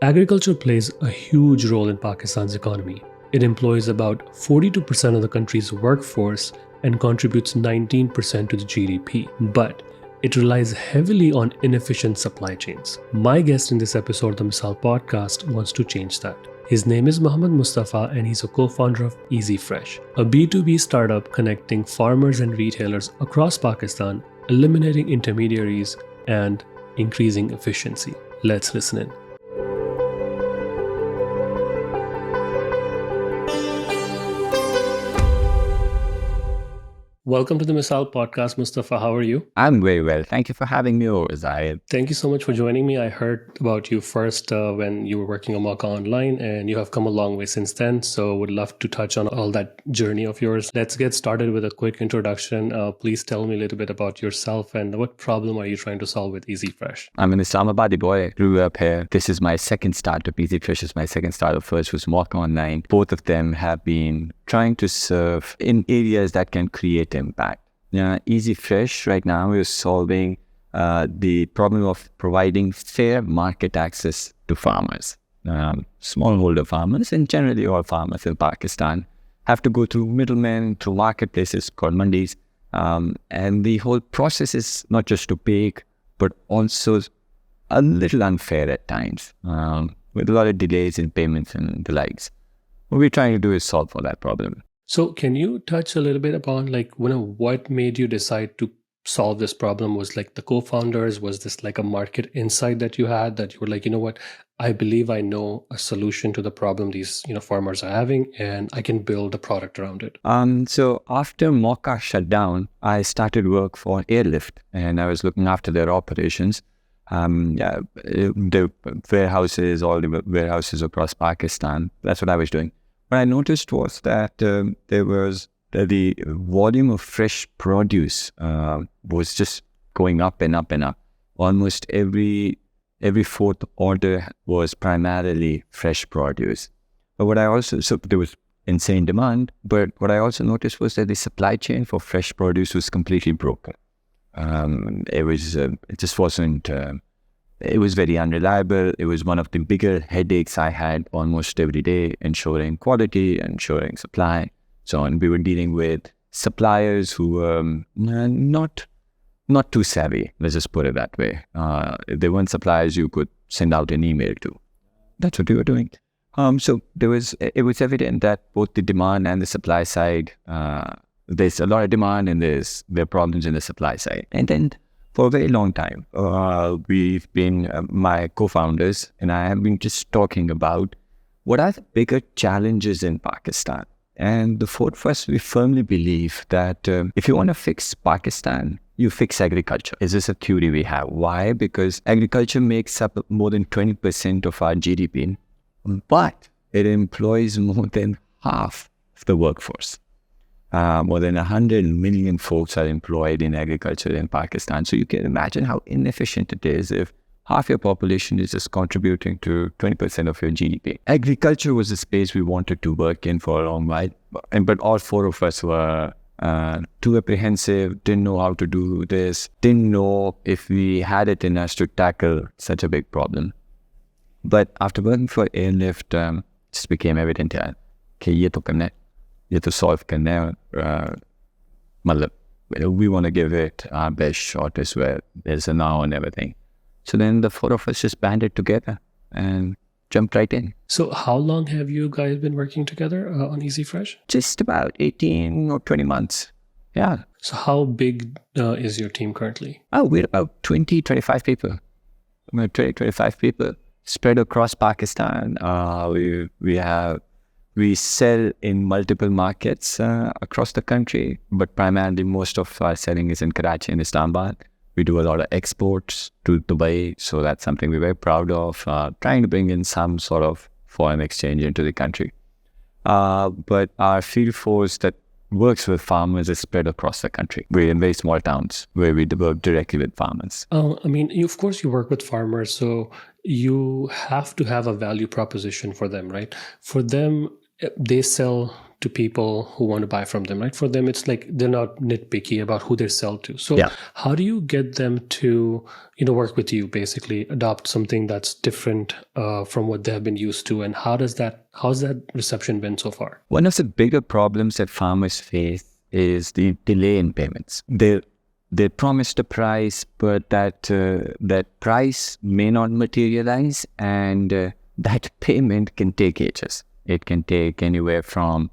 Agriculture plays a huge role in Pakistan's economy. It employs about 42% of the country's workforce and contributes 19% to the GDP, but it relies heavily on inefficient supply chains. My guest in this episode of the Misaal podcast wants to change that. His name is Muhammad Mustafa and he's a co-founder of EasyFresh, a B2B startup connecting farmers and retailers across Pakistan, eliminating intermediaries and increasing efficiency. Let's listen in. Welcome to the Misaal podcast, Mustafa. How are you? I'm very well. Thank you for having me over, Zahid. Thank you so much for joining me. I heard about you first when you were working on Maka Online, and you have come a long way since then. So would love to touch on all that journey of yours. Let's get started with a quick introduction. Please tell me a little bit about yourself and what problem are you trying to solve with EasyFresh? I'm an Islamabadi boy. Grew up here. This is my second startup. EasyFresh is my second startup. First was Maka Online. Both of them have been trying to serve in areas that can create impact. EasyFresh right now is solving the problem of providing fair market access to farmers. Smallholder farmers and generally all farmers in Pakistan have to go through middlemen, through marketplaces called mandis. And the whole process is not just opaque, but also a little unfair at times, with a lot of delays in payments and the likes. What we're trying to do is solve for that problem. So can you touch a little bit upon what made you decide to solve this problem? Was like the co-founders, was this like a market insight that you had that you were like, you know what, I believe I know a solution to the problem these farmers are having and I can build a product around it? So after Mocha shut down, I started work for Airlift and I was looking after their operations. The warehouses, all the warehouses across Pakistan. That's what I was doing. What I noticed was that there was the volume of fresh produce was just going up and up and up. Almost every fourth order was primarily fresh produce. But so there was insane demand. But what I also noticed was that the supply chain for fresh produce was completely broken. It just wasn't. It was very unreliable. It was one of the bigger headaches I had almost every day, ensuring quality, ensuring supply, so on. We were dealing with suppliers who were not too savvy. Let's just put it that way. They weren't suppliers you could send out an email to. That's what we were doing. So it was evident that both the demand and the supply side. There's a lot of demand and there are problems in the supply side. And then for a very long time, we've been, my co-founders and I have been just talking about what are the bigger challenges in Pakistan. And the four of us, we firmly believe that if you want to fix Pakistan, you fix agriculture. Is this a theory we have? Why? Because agriculture makes up more than 20% of our GDP, but it employs more than half of the workforce. More than 100 million folks are employed in agriculture in Pakistan. So you can imagine how inefficient it is if half your population is just contributing to 20% of your GDP. Agriculture was a space we wanted to work in for a long while. But all four of us were too apprehensive, didn't know how to do this, didn't know if we had it in us to tackle such a big problem. But after working for Airlift, it just became evident that ye to karna hai. You have to solve karna hai. We want to give it our best shot as well. There's a now and everything. So then the four of us just banded together and jumped right in. So how long have you guys been working together on EasyFresh? Just about 18 or 20 months. Yeah. So how big is your team currently? We're about 20, 25 people. We're 20, 25 people spread across Pakistan. We sell in multiple markets across the country, but primarily most of our selling is in Karachi and Islamabad. We do a lot of exports to Dubai, so that's something we're very proud of, trying to bring in some sort of foreign exchange into the country. But our field force that works with farmers is spread across the country. We're in very small towns where we work directly with farmers. Of course you work with farmers, so you have to have a value proposition for them, right? For them, they sell to people who want to buy from them, right? For them, it's like they're not nitpicky about who they sell to. So Yeah. how do you get them to, work with you, basically adopt something that's different from what they have been used to? And how's that reception been so far? One of the bigger problems that farmers face is the delay in payments. They promised a price, but that price may not materialize, and that payment can take ages. It can take anywhere from,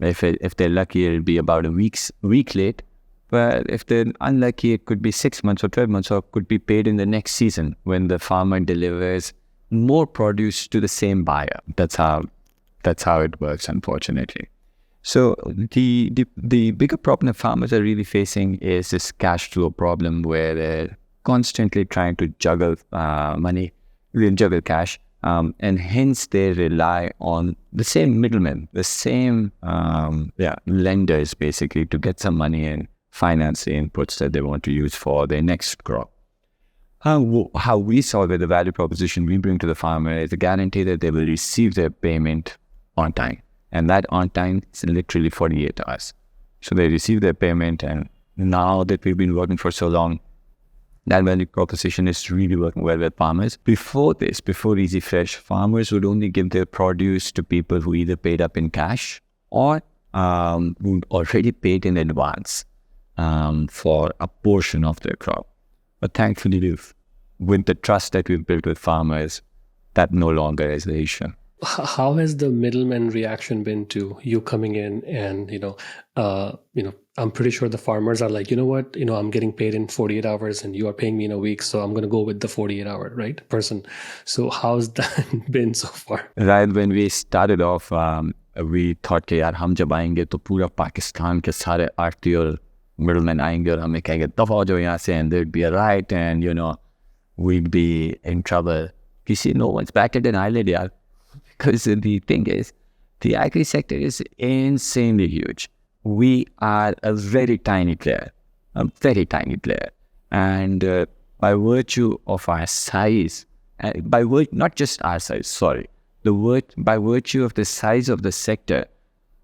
if they're lucky, it'll be about a week late. But if they're unlucky, it could be 6 months or 12 months, or could be paid in the next season when the farmer delivers more produce to the same buyer. That's how it works, unfortunately. So the bigger problem that farmers are really facing is this cash flow problem, where they're constantly trying to juggle cash, and hence they rely on the same middlemen, the same lenders, basically, to get some money and finance the inputs that they want to use for their next crop. How we solve it, the value proposition we bring to the farmer, is a guarantee that they will receive their payment on time. And that on time is literally 48 hours. So they receive their payment, and now that we've been working for so long, that value proposition is really working well with farmers. Before EasyFresh, farmers would only give their produce to people who either paid up in cash or who already paid in advance for a portion of their crop. But thankfully, with the trust that we've built with farmers, that no longer is the issue. How has the middleman reaction been to you coming in and, I'm pretty sure the farmers are like, you know what, I'm getting paid in 48 hours and you are paying me in a week, so I'm going to go with the 48-hour, right, person. So how's that been so far? Right, when we started off, we thought कि यार हम जब आएंगे तो पूरा पाकिस्तान के सारे आरती और middlemen आएंगे और हमें कहेंगे दफा हो जाओ यहाँ से, and there'd be a riot, and we'd be in trouble. No one's batted an eyelid, yaar. Because the thing is, the agri sector is insanely huge. We are a very tiny player, and by virtue of our size, not just our size, sorry, by virtue of the size of the sector,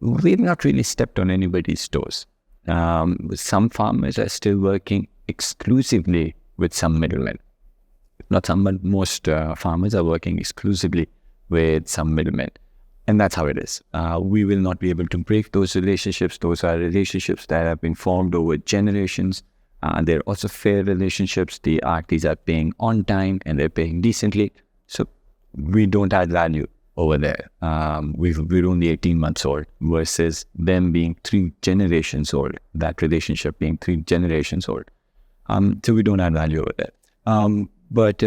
we've not really stepped on anybody's toes. Some farmers are still working exclusively with some middlemen. Not some, but most farmers are working exclusively with some middlemen. And that's how it is. We will not be able to break those relationships. Those are relationships that have been formed over generations. They're also fair relationships. The RTs are paying on time and they're paying decently. So we don't add value over there. We're only 18 months old versus them being 3 generations old, that relationship being 3 generations old. So we don't add value over there. But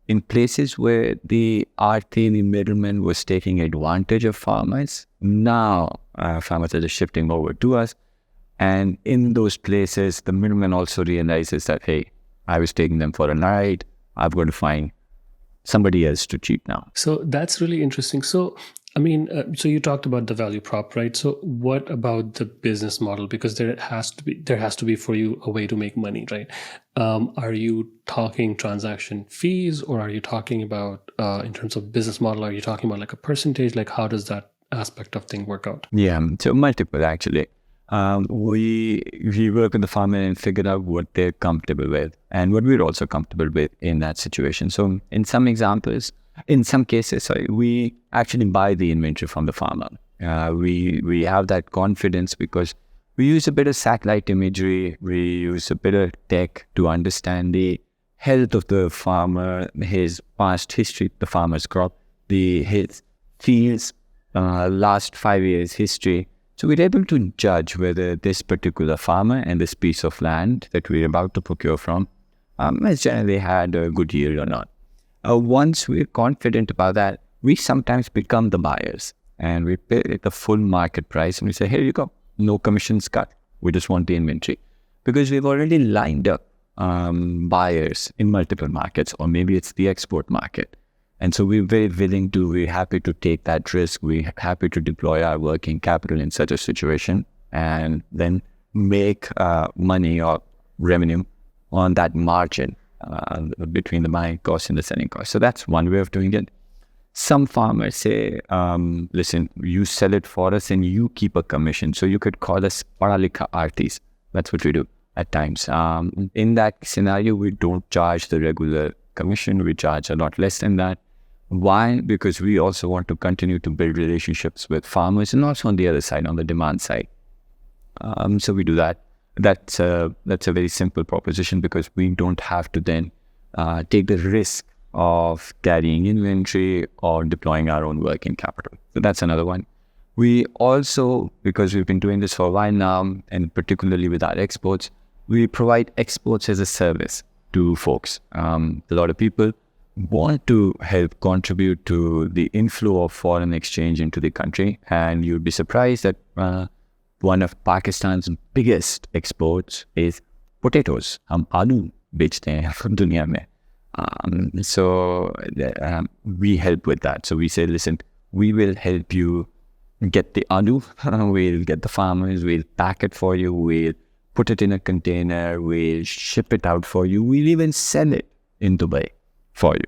in places where the RT, the middleman, was taking advantage of farmers, now farmers are just shifting over to us. And in those places, the middleman also realizes that, hey, I was taking them for a ride. I've got to find somebody else to cheat now. So that's really interesting. So, so you talked about the value prop, right? So what about the business model? Because there has to be for you a way to make money, right? Are you talking transaction fees, or are you talking about, in terms of business model, are you talking about like a percentage? Like how does that aspect of thing work out? Yeah, so multiple actually. We work with the farmer and figure out what they're comfortable with and what we're also comfortable with in that situation. So in some cases, we actually buy the inventory from the farmer. We have that confidence because we use a bit of satellite imagery. We use a bit of tech to understand the health of the farmer, his past history, the farmer's crop, his fields, last 5 years history. So we're able to judge whether this particular farmer and this piece of land that we're about to procure from has generally had a good yield or not. Once we're confident about that, we sometimes become the buyers and we pay the full market price and we say, here you go, no commissions cut. We just want the inventory. Because we've already lined up buyers in multiple markets, or maybe it's the export market. And so we're happy to take that risk. We're happy to deploy our working capital in such a situation and then make money or revenue on that margin between the buying cost and the selling cost. So that's one way of doing it. Some farmers say, listen, you sell it for us and you keep a commission. So you could call us Pada Likha artis. That's what we do at times. In that scenario, we don't charge the regular commission. We charge a lot less than that. Why? Because we also want to continue to build relationships with farmers and also on the other side, on the demand side. So we do that. That's a very simple proposition because we don't have to then take the risk of carrying inventory or deploying our own working capital. So that's another one. We also, because we've been doing this for a while now, and particularly with our exports, we provide exports as a service to folks. A lot of people want to help contribute to the inflow of foreign exchange into the country, and you'd be surprised that one of Pakistan's biggest exports is potatoes. हम आलू बेचते हैं दुनिया में. So we help with that. So we say, listen, we will help you get the aloo, we'll get the farmers, we'll pack it for you, we'll put it in a container, we'll ship it out for you, we'll even sell it in Dubai for you.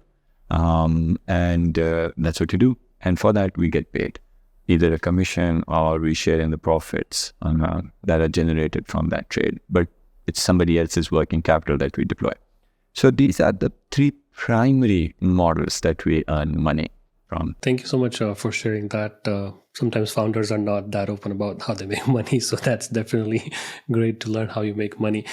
And that's what you do. And for that, we get paid either a commission or we share in the profits that are generated from that trade. But it's somebody else's working capital that we deploy. So these are the three primary models that we earn money from. Thank you so much for sharing that. Sometimes founders are not that open about how they make money. So that's definitely great to learn how you make money.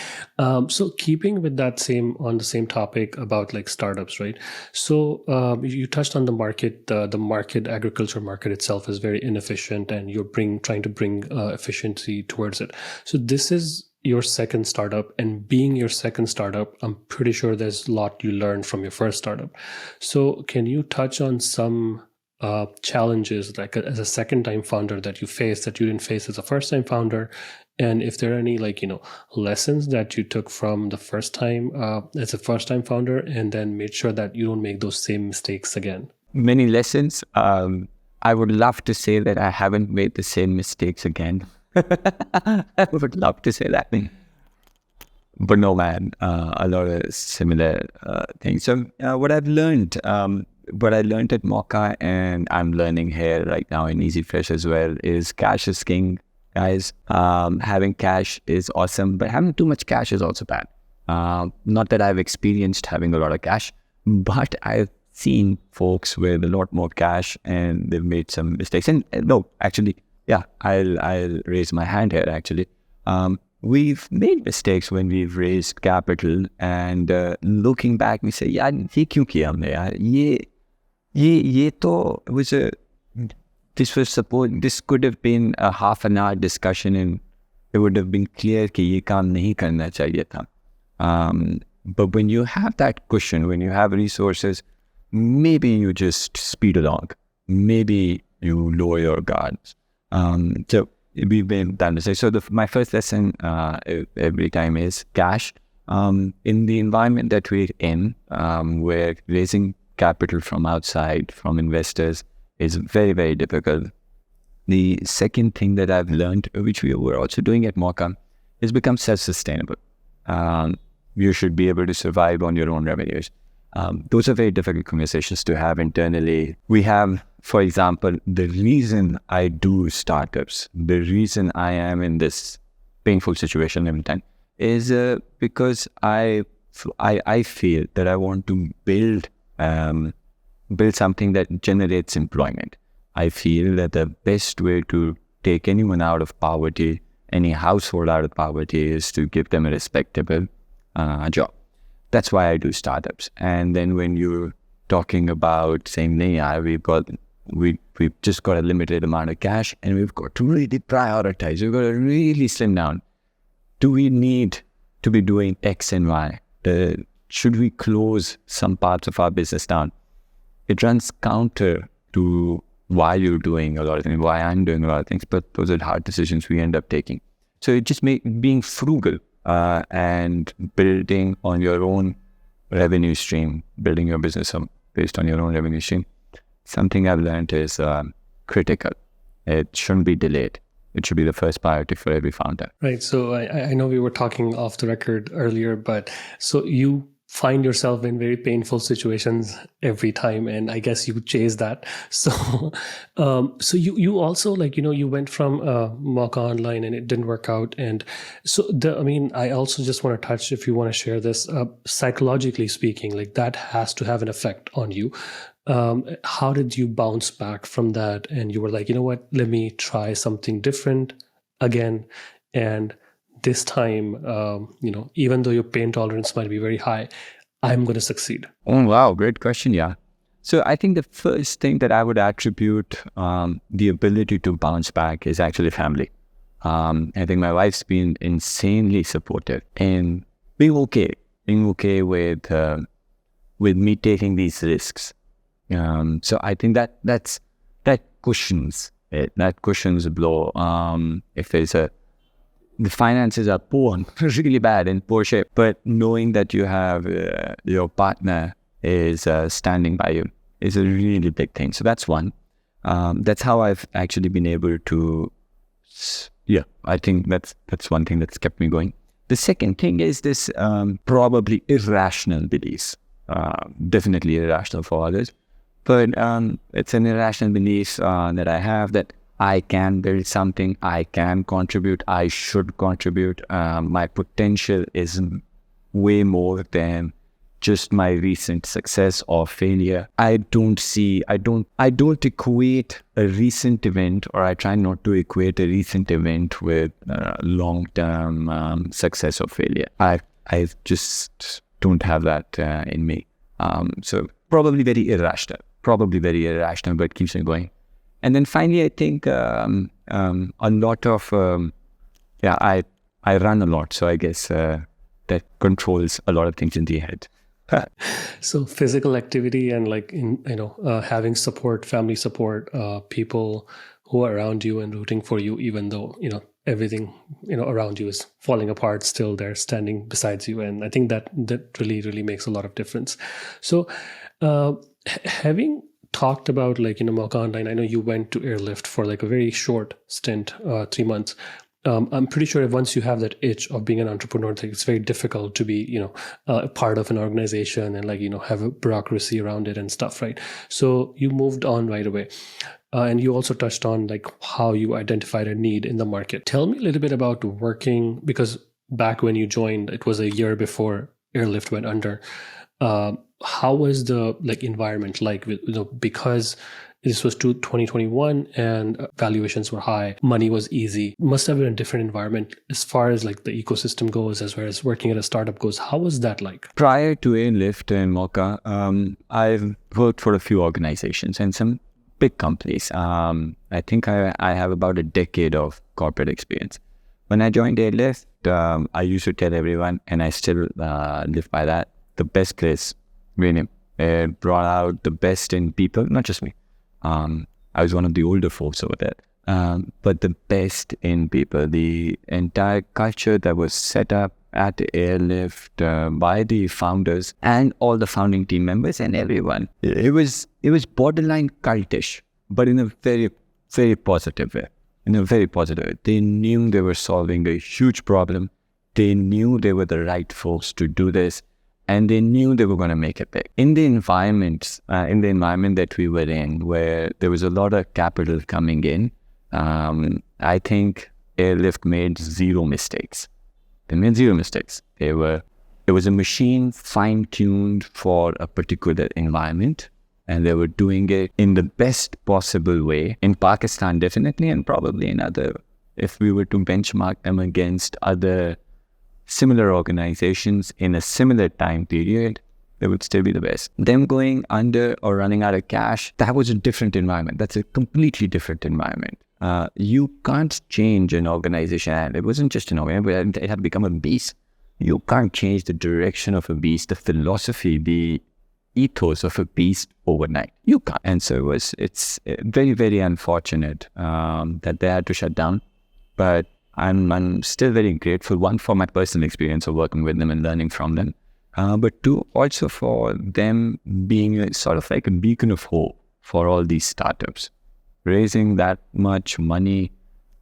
So keeping with that on the same topic about like startups, right? So you touched on the market. The agriculture market itself is very inefficient and you're trying to bring efficiency towards it. So this is your second startup, and being your second startup, I'm pretty sure there's a lot you learned from your first startup. So can you touch on some challenges like as a second-time founder that you faced that you didn't face as a first-time founder? And if there are any lessons that you took from the first time as a first-time founder and then made sure that you don't make those same mistakes again? Many lessons. I would love to say that I haven't made the same mistakes again. I would love to say that. But no, man, a lot of similar things. So what I learned at Mocha and I'm learning here right now in EasyFresh as well is cash is king, guys. Having cash is awesome, but having too much cash is also bad. Not that I've experienced having a lot of cash, but I've seen folks with a lot more cash and they've made some mistakes. And no, actually, yeah, I'll raise my hand here actually. We've made mistakes when we've raised capital and looking back, we say, यार ये क्यों किया हमने यार? ये तो this could have been a half an hour discussion and it would have been clear कि ये काम नहीं करना चाहिए था. But when you have that cushion, when you have resources, maybe you just speed along. Maybe you lower your guards. So we've been that mistake. So my first lesson every time is cash. In the environment that we're in, where raising capital from outside, from investors, is very, very difficult. The second thing that I've learned, which we were also doing at Mocha, is become self-sustainable. You should be able to survive on your own revenues. Those are very difficult conversations to have internally. We have, for example, the reason I do startups, the reason I am in this painful situation every time is because I feel that I want to build something that generates employment. I feel that the best way to take anyone out of poverty, any household out of poverty, is to give them a respectable job. That's why I do startups. And then when you're talking about saying, we've just got a limited amount of cash and we've got to really prioritize. We've got to really slim down. Do we need to be doing X and Y? Should we close some parts of our business down? It runs counter to why you're doing a lot of things, why I'm doing a lot of things, but those are hard decisions we end up taking. So it just being frugal and building on your own revenue stream, building your business based on your own revenue stream. Something I've learned is critical. It shouldn't be delayed. It should be the first priority for every founder. Right. So I know we were talking off the record earlier, but so you find yourself in very painful situations every time, and I guess you chase that. So so you also, like, you went from Mocha Online and it didn't work out. And so I mean, I also just want to touch, if you want to share this, psychologically speaking, like that has to have an effect on you. How did you bounce back from that? And you were like, you know what, let me try something different again. And this time, even though your pain tolerance might be very high, I'm going to succeed. Oh, wow. Great question. Yeah. So I think the first thing that I would attribute the ability to bounce back is actually family. I think my wife's been insanely supportive and being okay with me taking these risks. So I think that cushions it. That cushions the blow. If the finances are poor, really bad, in poor shape, but knowing that you have your partner is standing by you is a really big thing. So that's one. That's how I've actually been able to. Yeah, I think that's one thing that's kept me going. The second thing is this probably irrational beliefs. Definitely irrational for others, but it's an irrational belief that I have that I can build something, I can contribute, I should contribute. My potential is way more than just my recent success or failure. I don't equate a recent event, or I try not to equate a recent event with long-term success or failure. I just don't have that in me. So probably very irrational, but keeps me going. And then finally, I think a lot of, I run a lot. So I guess that controls a lot of things in the head. So physical activity and having support, family support, people who are around you and rooting for you, even though, everything, around you is falling apart, still they're standing beside you. And I think that really, really makes a lot of difference. So having talked about Mocha Online, I know you went to Airlift for a very short stint, 3 months. I'm pretty sure once you have that itch of being an entrepreneur, it's very difficult to be, a part of an organization and have a bureaucracy around it and stuff, right? So you moved on right away. And you also touched on how you identified a need in the market. Tell me a little bit about working, because back when you joined, it was a year before Airlift went under. How was the environment because this was 2021 and valuations were high, money was easy. Must have been a different environment as far as the ecosystem goes, as well as working at a startup goes. How was that like? Prior to Airlift and Mocha, I've worked for a few organizations and some big companies. I think I have about a decade of corporate experience. When I joined Airlift, I used to tell everyone, and I still live by that, the best place, really. It brought out the best in people, not just me. I was one of the older folks over there, but the best in people. The entire culture that was set up at the Airlift by the founders and all the founding team members and everyone. It was borderline cultish, but in a very, very positive way. They knew they were solving a huge problem. They knew they were the right folks to do this, and they knew they were going to make it big. In the environment that we were in, where there was a lot of capital coming in, I think Airlift made zero mistakes. They made zero mistakes. It was a machine fine-tuned for a particular environment, and they were doing it in the best possible way. In Pakistan, definitely, and probably in other, if we were to benchmark them against other similar organizations in a similar time period, they would still be the best. Them going under or running out of cash, that was a different environment. That's a completely different environment. You can't change an organization. And it wasn't just an organization, it had become a beast. You can't change the direction of a beast, the philosophy, the ethos of a beast overnight. You can't. And so it's very, very unfortunate that they had to shut down. But I'm still very grateful, one, for my personal experience of working with them and learning from them, but two, also for them being sort of like a beacon of hope for all these startups. Raising that much money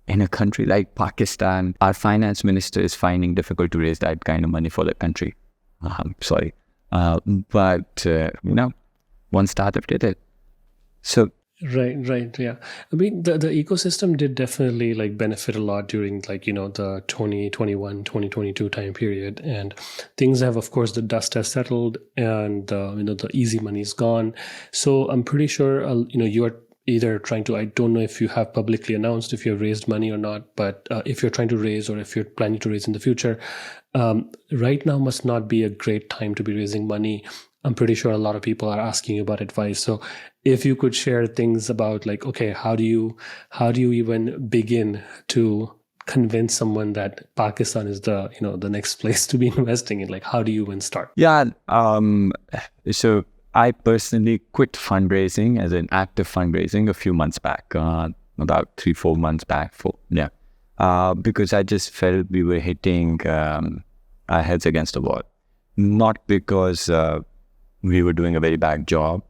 in a country like Pakistan, our finance minister is finding difficult to raise that kind of money for the country. But one startup did it. So Right, yeah. I mean, the ecosystem did definitely like benefit a lot during like, the 2021, 2022 time period. And things have, of course, the dust has settled and, the easy money is gone. So I'm pretty sure, you're either trying to, I don't know if you have publicly announced if you have raised money or not, but if you're trying to raise or if you're planning to raise in the future, right now must not be a great time to be raising money. I'm pretty sure a lot of people are asking you about advice. So if you could share things about like, okay, how do you even begin to convince someone that Pakistan is the next place to be investing in? Like, how do you even start? yeah, so I personally quit fundraising as an active fundraising a few months back, about 3-4 months back. Because I just felt we were hitting our heads against the wall, not because we were doing a very bad job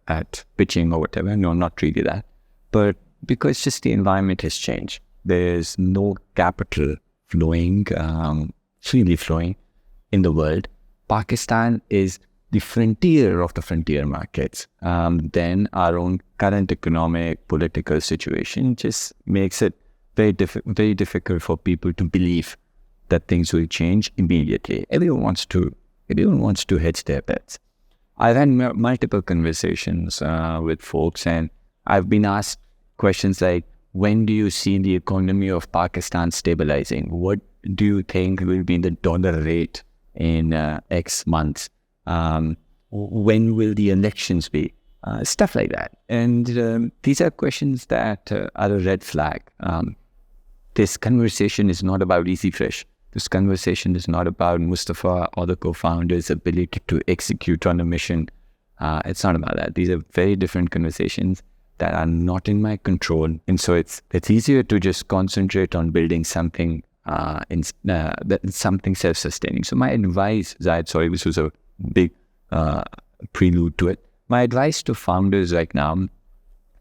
at pitching or whatever. No, not really that. But because just the environment has changed. There's no capital flowing, freely flowing in the world. Pakistan is the frontier of the frontier markets. Then our own current economic, political situation just makes it very difficult for people to believe that things will change immediately. Everyone wants to hedge their bets. I've had multiple conversations with folks, and I've been asked questions like, when do you see the economy of Pakistan stabilizing? What do you think will be the dollar rate in X months? When will the elections be? Stuff like that. And these are questions that are a red flag. This conversation is not about EasyFresh. This conversation is not about Mustafa or the co-founder's ability to execute on a mission. It's not about that. These are very different conversations that are not in my control. And so it's easier to just concentrate on building something something self-sustaining. So my advice, Zayed, sorry, this was a big prelude to it. My advice to founders right now,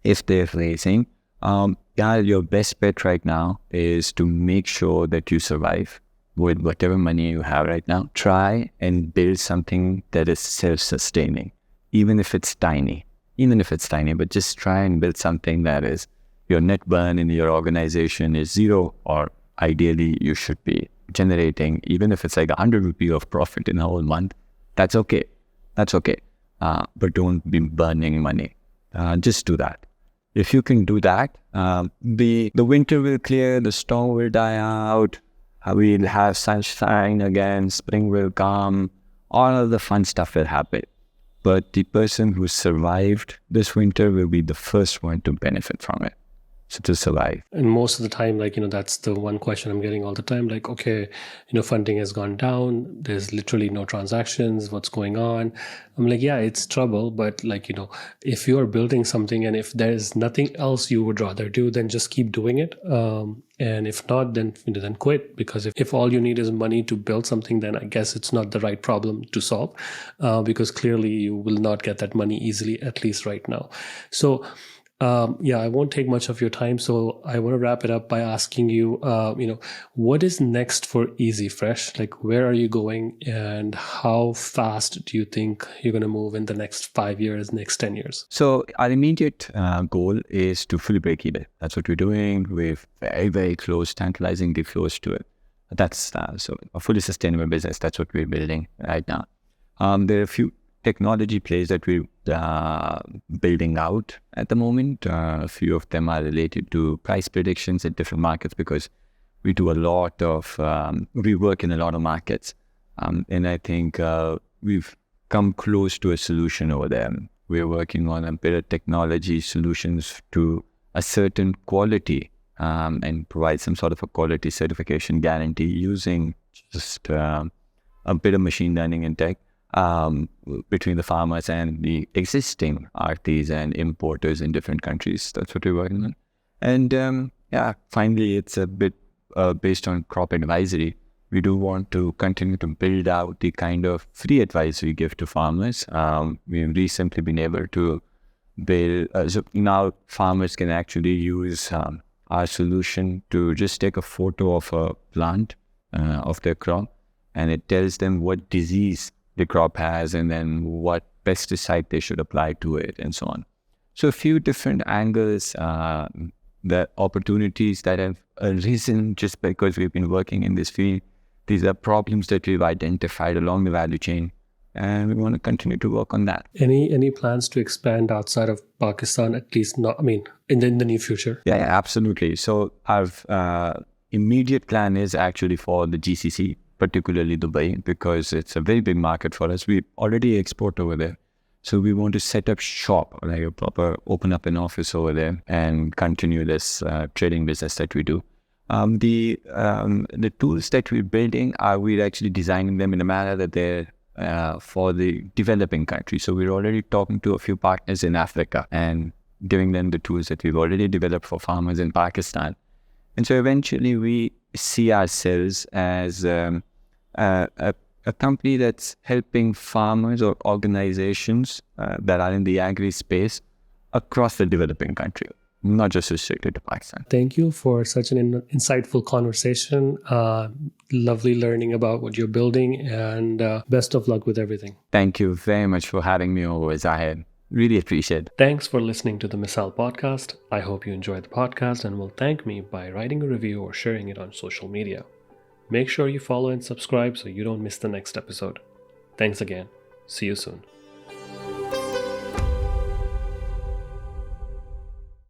if they're raising, your best bet right now is to make sure that you survive with whatever money you have right now. Try and build something that is self-sustaining, even if it's tiny, but just try and build something that is your net burn in your organization is zero, or ideally you should be generating, even if it's like 100 rupee of profit in a whole month, that's okay. But don't be burning money. Just do that. If you can do that, the winter will clear, the storm will die out, we'll have sunshine again, spring will come, all of the fun stuff will happen. But the person who survived this winter will be the first one to benefit from it. So to survive. And most of the time, like, that's the one question I'm getting all the time. Like, okay, funding has gone down. There's literally no transactions. What's going on? I'm like, yeah, it's trouble. But like, if you're building something and if there's nothing else you would rather do, then just keep doing it. And if not, then quit. Because if all you need is money to build something, then I guess it's not the right problem to solve. Because clearly you will not get that money easily, at least right now. So I won't take much of your time. So I want to wrap it up by asking you, what is next for EasyFresh? Like, where are you going and how fast do you think you're going to move in the next 5 years, next 10 years? So our immediate goal is to fully break even. That's what we're doing. We're very, very close, tantalizingly close to it. That's so a fully sustainable business. That's what we're building right now. There are a few technology plays that we're building out at the moment. A few of them are related to price predictions in different markets, because we do a lot of, we work in a lot of markets. And I think we've come close to a solution over there. We're working on a bit of technology solutions to a certain quality and provide some sort of a quality certification guarantee using just a bit of machine learning and tech. Between the farmers and the existing RTs and importers in different countries. That's what we're working on. And finally, it's a bit based on crop advisory. We do want to continue to build out the kind of free advice we give to farmers. We've recently been able to build, so now farmers can actually use our solution to just take a photo of a plant of their crop, and it tells them what disease the crop has, and then what pesticide they should apply to it, and so on. So a few different angles, the opportunities that have arisen just because we've been working in this field. These are problems that we've identified along the value chain, and we want to continue to work on that. Any plans to expand outside of Pakistan, at least not, I mean, in the near future? Yeah, absolutely. So our immediate plan is actually for the GCC, particularly Dubai, because it's a very big market for us. We already export over there. So we want to set up shop, like a proper, open up an office over there and continue this trading business that we do. The tools that we're building, we're actually designing them in a manner that they're for the developing countries. So we're already talking to a few partners in Africa and giving them the tools that we've already developed for farmers in Pakistan. And so eventually we see ourselves as a company that's helping farmers or organizations that are in the agri space across the developing country, not just restricted to Pakistan. Thank you for such an insightful conversation. Lovely learning about what you're building, and best of luck with everything. Thank you very much for having me over, Zahid. Really appreciate it. Thanks for listening to the Misaal podcast. I hope you enjoyed the podcast and will thank me by writing a review or sharing it on social media. Make sure you follow and subscribe so you don't miss the next episode. Thanks again. See you soon.